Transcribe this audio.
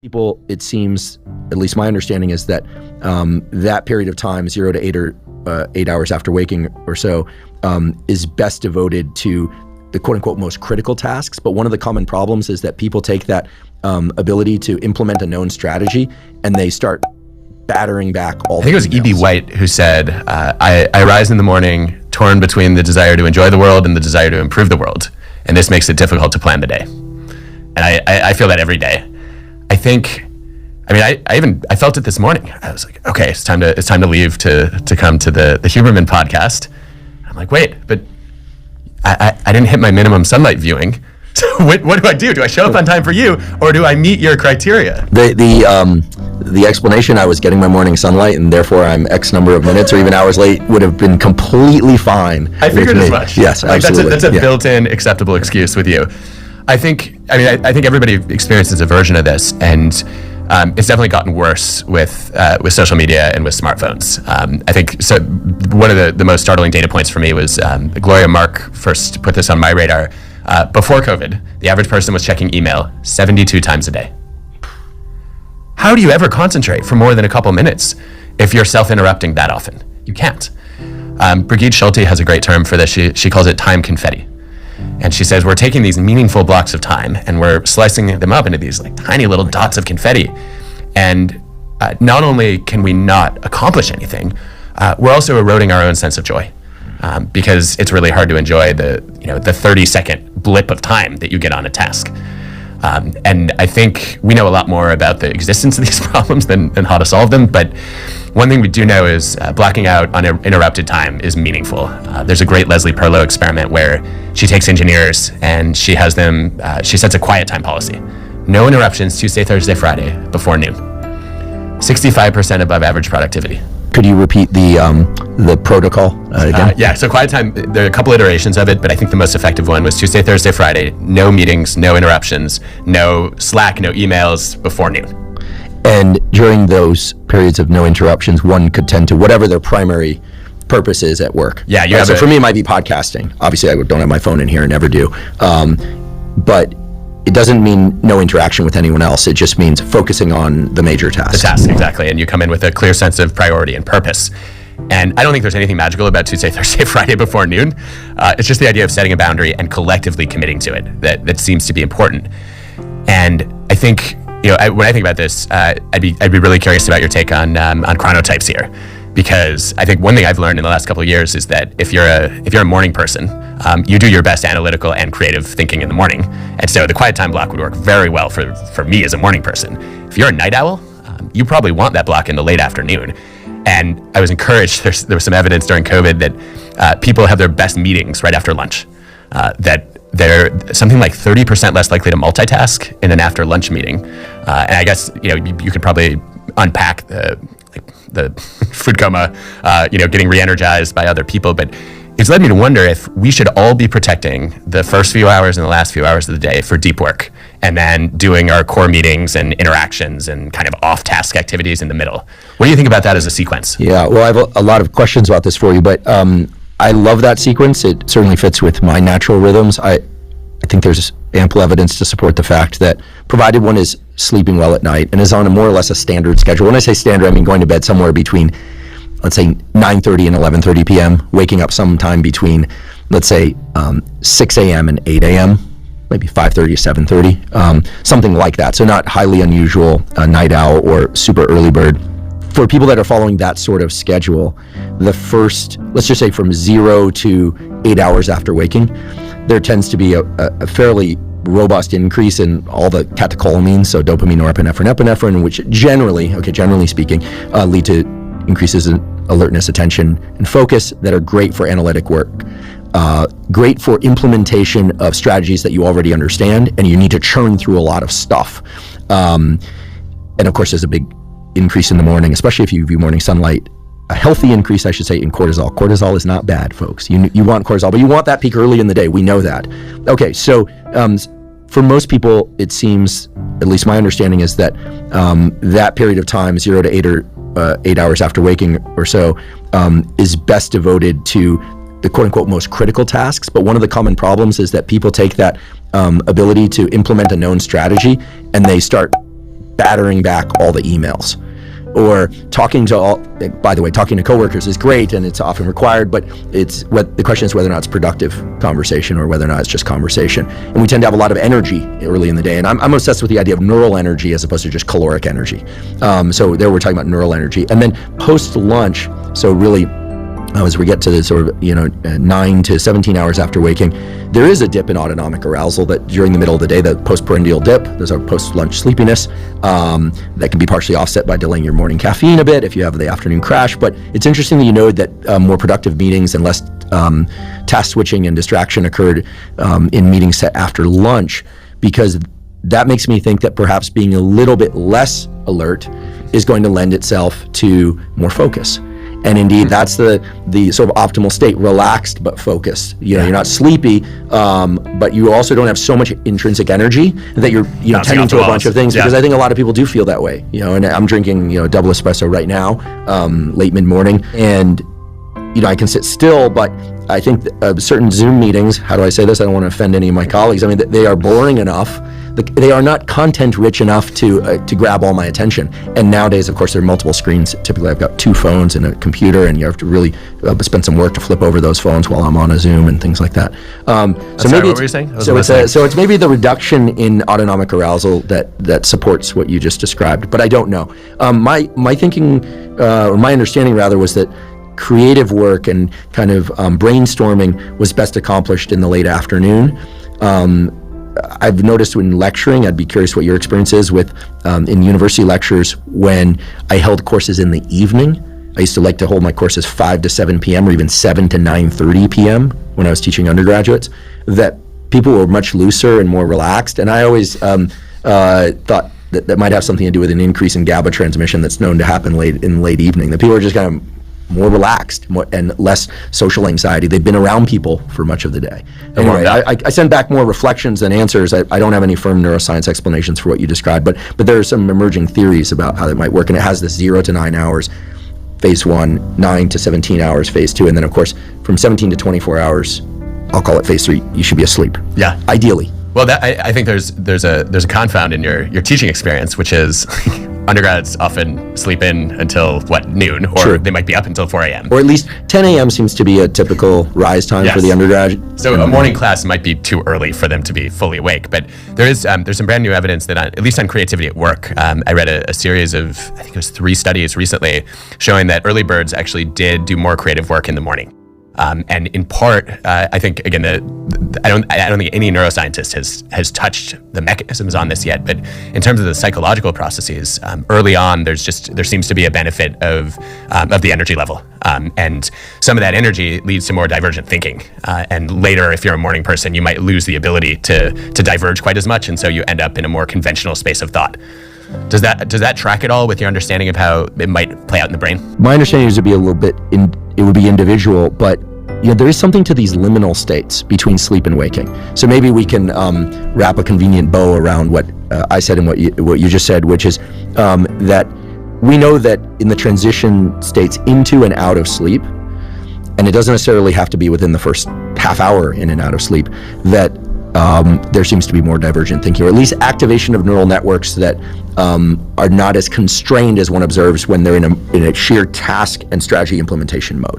People, it seems, at least my understanding is that that period of time, 0 to 8 or 8 hours after waking or so, is best devoted to the quote unquote most critical tasks. But one of the common problems is that people take that ability to implement a known strategy and they start battering back all. I think it was E.B. White who said, I rise in the morning torn between the desire to enjoy the world and the desire to improve the world. And this makes it difficult to plan the day. And I feel that every day. I felt it this morning. I was like, okay, it's time to leave to come to the Huberman podcast. I'm like, wait, but I didn't hit my minimum sunlight viewing. So what do I do? Do I show up on time for you, or do I meet your criteria? The explanation, I was getting my morning sunlight and therefore I'm X number of minutes or even hours late, would have been completely fine. I figured as much. Yes, absolutely. That's a built-in acceptable excuse with you. I think everybody experiences a version of this, and it's definitely gotten worse with social media and with smartphones. I think so. One of the most startling data points for me was Gloria Mark first put this on my radar. Before COVID, the average person was checking email 72 times a day. How do you ever concentrate for more than a couple minutes if you're self-interrupting that often? You can't. Brigitte Schulte has a great term for this. She calls it time confetti. And she says, we're taking these meaningful blocks of time and we're slicing them up into these like tiny little dots of confetti. And not only can we not accomplish anything, we're also eroding our own sense of joy. Because it's really hard to enjoy the 30-second blip of time that you get on a task. And I think we know a lot more about the existence of these problems than how to solve them. But one thing we do know is blocking out uninterrupted time is meaningful. There's a great Leslie Perlow experiment where she takes engineers and she has them, she sets a quiet time policy. No interruptions Tuesday, Thursday, Friday before noon. 65% above average productivity. Could you repeat the protocol again? Yeah, so quiet time, there are a couple iterations of it, but I think the most effective one was Tuesday, Thursday, Friday, no meetings, no interruptions, no Slack, no emails before noon. And during those periods of no interruptions, one could tend to whatever their primary purpose is at work. Yeah, right? So for me, it might be podcasting. Obviously, I don't have my phone in here and never do. But it doesn't mean no interaction with anyone else. It just means focusing on the major task. The task, exactly. And you come in with a clear sense of priority and purpose. And I don't think there's anything magical about Tuesday, Thursday, Friday before noon. It's just the idea of setting a boundary and collectively committing to it that seems to be important. And I think, when I think about this, I'd be really curious about your take on chronotypes here. Because I think one thing I've learned in the last couple of years is that if you're a morning person, you do your best analytical and creative thinking in the morning. And so the quiet time block would work very well for me as a morning person. If you're a night owl, you probably want that block in the late afternoon. And I was encouraged, there was some evidence during COVID that people have their best meetings right after lunch. That they're something like 30% less likely to multitask in an after lunch meeting. And I guess, you could probably unpack the food coma, getting re-energized by other people. But it's led me to wonder if we should all be protecting the first few hours and the last few hours of the day for deep work, and then doing our core meetings and interactions and kind of off-task activities in the middle. What do you think about that as a sequence? Yeah, well, I have a lot of questions about this for you, but I love that sequence. It certainly fits with my natural rhythms. I think there's ample evidence to support the fact that provided one is sleeping well at night and is on a more or less a standard schedule. When I say standard, I mean going to bed somewhere between, let's say, 9:30 and 11:30 p.m., waking up sometime between, let's say, 6 a.m. and 8 a.m., maybe 5:30 to 7:30, something like that. So not highly unusual night owl or super early bird. For people that are following that sort of schedule, the first, let's just say from 0 to 8 hours after waking, there tends to be a fairly robust increase in all the catecholamines, so dopamine, norepinephrine, epinephrine, which generally speaking, lead to increases in alertness, attention, and focus that are great for analytic work. Great for implementation of strategies that you already understand, and you need to churn through a lot of stuff. And of course, there's a big increase in the morning, especially if you view morning sunlight. A healthy increase, I should say, in cortisol. Cortisol is not bad, folks. You want cortisol, but you want that peak early in the day. We know that. Okay, so for most people, it seems, at least my understanding is that that period of time, 0 to 8 or 8 hours after waking or so, is best devoted to the quote unquote most critical tasks. But one of the common problems is that people take that ability to implement a known strategy and they start battering back all the emails. Or talking to coworkers is great and it's often required, but the question is whether or not it's productive conversation or whether or not it's just conversation. And we tend to have a lot of energy early in the day. And I'm obsessed with the idea of neural energy as opposed to just caloric energy. So there we're talking about neural energy. And then post-lunch, so really, as we get to the sort of 9 to 17 hours after waking, there is a dip in autonomic arousal that during the middle of the day, the postprandial dip, there's a post-lunch sleepiness that can be partially offset by delaying your morning caffeine a bit if you have the afternoon crash. But it's interesting that you know that more productive meetings and less task switching and distraction occurred in meetings set after lunch, because that makes me think that perhaps being a little bit less alert is going to lend itself to more focus. And indeed, that's the sort of optimal state, relaxed but focused. You're not sleepy, but you also don't have so much intrinsic energy that you're tending to a bunch of things. Because I think a lot of people do feel that way. And I'm drinking double espresso right now, late mid-morning, and I can sit still, but I think certain Zoom meetings, how do I say this? I don't want to offend any of my colleagues. I mean, they are boring enough. They are not content rich enough to grab all my attention. And nowadays, of course, there are multiple screens. Typically, I've got 2 phones and a computer, and you have to really spend some work to flip over those phones while I'm on a Zoom and things like that. What were you saying? So it's maybe the reduction in autonomic arousal that supports what you just described, but I don't know. My thinking, or my understanding rather, was that creative work and kind of brainstorming was best accomplished in the late afternoon. I've noticed when lecturing, I'd be curious what your experience is with in university lectures when I held courses in the evening. I used to like to hold my courses 5 to 7 p.m. or even 7 to 9:30 p.m. when I was teaching undergraduates, that people were much looser and more relaxed. And I always thought that might have something to do with an increase in GABA transmission that's known to happen in late evening, that people are just kind of more relaxed and less social anxiety. They've been around people for much of the day. Anyway, I send back more reflections than answers. I don't have any firm neuroscience explanations for what you described, but there are some emerging theories about how that might work. And it has this 0 to 9 hours, phase 1, 9 to 17 hours, phase 2. And then, of course, from 17 to 24 hours, I'll call it phase 3, you should be asleep. Yeah. Ideally. Well, I think there's a confound in your teaching experience, which is undergrads often sleep in until noon, or Sure. They might be up until 4 a.m. Or at least 10 a.m. seems to be a typical rise time for the undergrad. So a morning class might be too early for them to be fully awake. But there's some brand new evidence that at least on creativity at work, I read a series of, I think it was 3 studies recently, showing that early birds actually did do more creative work in the morning. And in part, I think, again, I don't think any neuroscientist has touched the mechanisms on this yet. But in terms of the psychological processes, early on, there seems to be a benefit of the energy level, and some of that energy leads to more divergent thinking. And later, if you're a morning person, you might lose the ability to diverge quite as much, and so you end up in a more conventional space of thought. Does that track at all with your understanding of how it might play out in the brain? My understanding is it would be individual, but there is something to these liminal states between sleep and waking. So maybe we can wrap a convenient bow around what I said and what you just said, which is that we know that in the transition states into and out of sleep, and it doesn't necessarily have to be within the first half hour in and out of sleep, that there seems to be more divergent thinking, or at least activation of neural networks that are not as constrained as one observes when they're in a sheer task and strategy implementation mode.